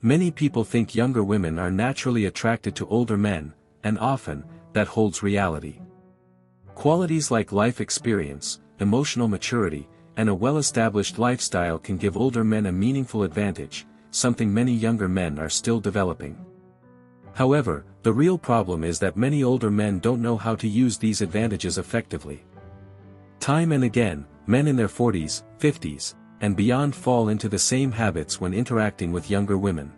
Many people think younger women are naturally attracted to older men, and often, that holds reality. Qualities like life experience, emotional maturity, and a well-established lifestyle can give older men a meaningful advantage, something many younger men are still developing. However, the real problem is that many older men don't know how to use these advantages effectively. Time and again, men in their 40s, 50s, and beyond fall into the same habits when interacting with younger women.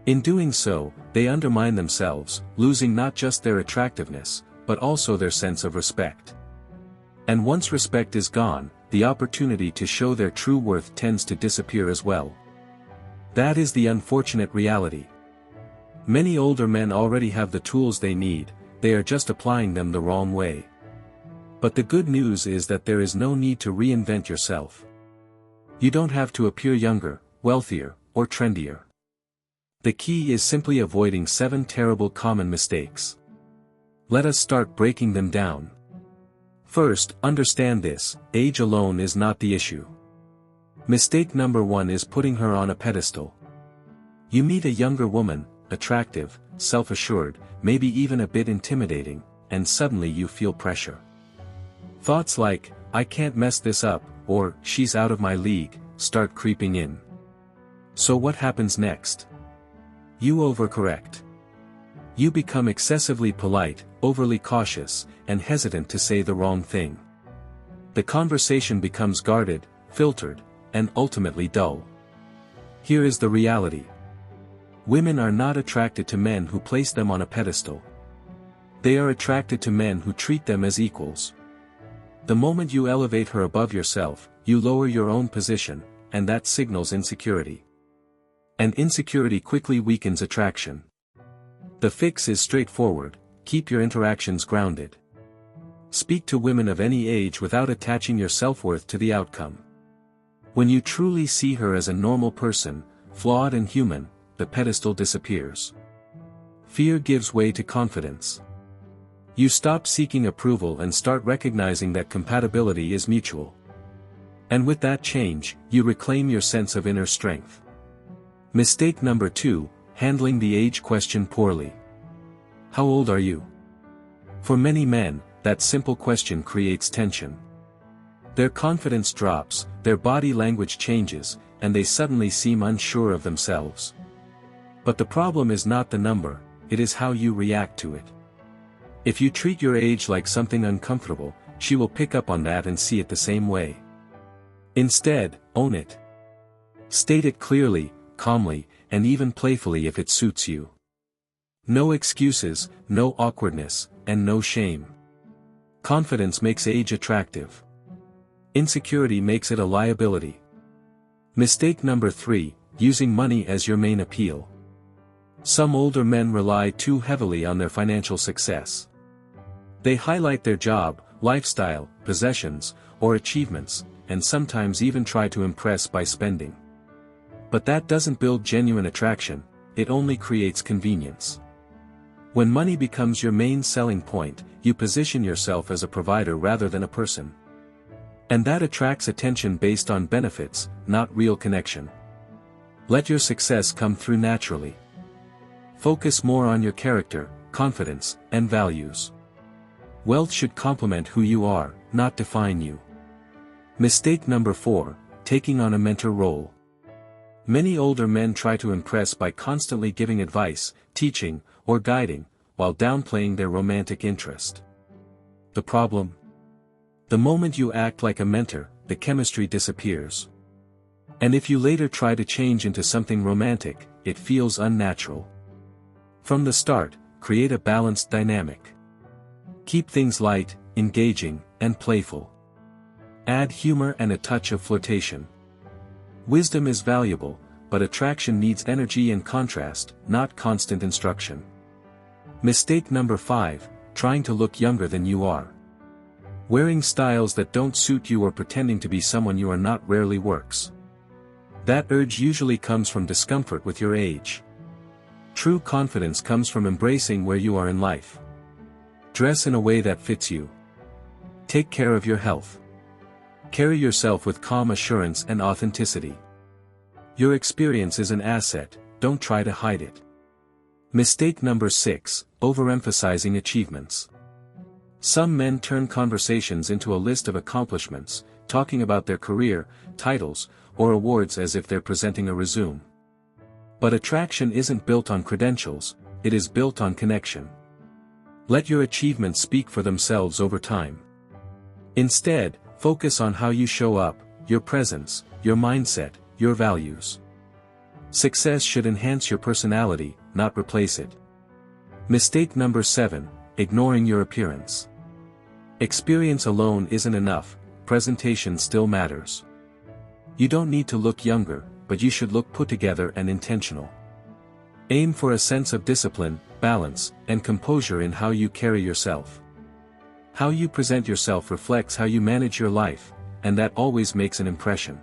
In doing so, they undermine themselves, losing not just their attractiveness, but also their sense of respect. And once respect is gone, the opportunity to show their true worth tends to disappear as well. That is the unfortunate reality. Many older men already have the tools they need, they are just applying them the wrong way. But the good news is that there is no need to reinvent yourself. You don't have to appear younger, wealthier, or trendier. The key is simply avoiding 7 terrible common mistakes. Let us start breaking them down. First, understand this: age alone is not the issue. Mistake number 1 is putting her on a pedestal. You meet a younger woman, attractive, self-assured, maybe even a bit intimidating, and suddenly you feel pressure. Thoughts like, "I can't mess this up," or "she's out of my league," start creeping in. So what happens next? You overcorrect. You become excessively polite, overly cautious, and hesitant to say the wrong thing. The conversation becomes guarded, filtered, and ultimately dull. Here is the reality. Women are not attracted to men who place them on a pedestal. They are attracted to men who treat them as equals. The moment you elevate her above yourself, you lower your own position, and that signals insecurity. And insecurity quickly weakens attraction. The fix is straightforward: keep your interactions grounded. Speak to women of any age without attaching your self-worth to the outcome. When you truly see her as a normal person, flawed and human, the pedestal disappears. Fear gives way to confidence. You stop seeking approval and start recognizing that compatibility is mutual. And with that change, you reclaim your sense of inner strength. Mistake number 2, handling the age question poorly. How old are you? For many men, that simple question creates tension. Their confidence drops, their body language changes, and they suddenly seem unsure of themselves. But the problem is not the number, it is how you react to it. If you treat your age like something uncomfortable, she will pick up on that and see it the same way. Instead, own it. State it clearly, calmly, and even playfully if it suits you. No excuses, no awkwardness, and no shame. Confidence makes age attractive. Insecurity makes it a liability. Mistake number 3, using money as your main appeal. Some older men rely too heavily on their financial success. They highlight their job, lifestyle, possessions, or achievements, and sometimes even try to impress by spending. But that doesn't build genuine attraction, it only creates convenience. When money becomes your main selling point, you position yourself as a provider rather than a person. And that attracts attention based on benefits, not real connection. Let your success come through naturally. Focus more on your character, confidence, and values. Wealth should complement who you are, not define you. Mistake number 4, taking on a mentor role. Many older men try to impress by constantly giving advice, teaching, or guiding, while downplaying their romantic interest. The problem? The moment you act like a mentor, the chemistry disappears. And if you later try to change into something romantic, it feels unnatural. From the start, create a balanced dynamic. Keep things light, engaging, and playful. Add humor and a touch of flirtation. Wisdom is valuable, but attraction needs energy and contrast, not constant instruction. Mistake number 5, trying to look younger than you are. Wearing styles that don't suit you or pretending to be someone you are not rarely works. That urge usually comes from discomfort with your age. True confidence comes from embracing where you are in life. Dress in a way that fits you. Take care of your health. Carry yourself with calm assurance and authenticity. Your experience is an asset, don't try to hide it. Mistake number 6, overemphasizing achievements. Some men turn conversations into a list of accomplishments, talking about their career, titles, or awards as if they're presenting a resume. But attraction isn't built on credentials, it is built on connection. Let your achievements speak for themselves over time. Instead, focus on how you show up, your presence, your mindset, your values. Success should enhance your personality, not replace it. Mistake number 7, ignoring your appearance. Experience alone isn't enough, presentation still matters. You don't need to look younger, but you should look put together and intentional. Aim for a sense of discipline, balance, and composure in how you carry yourself. How you present yourself reflects how you manage your life, and that always makes an impression.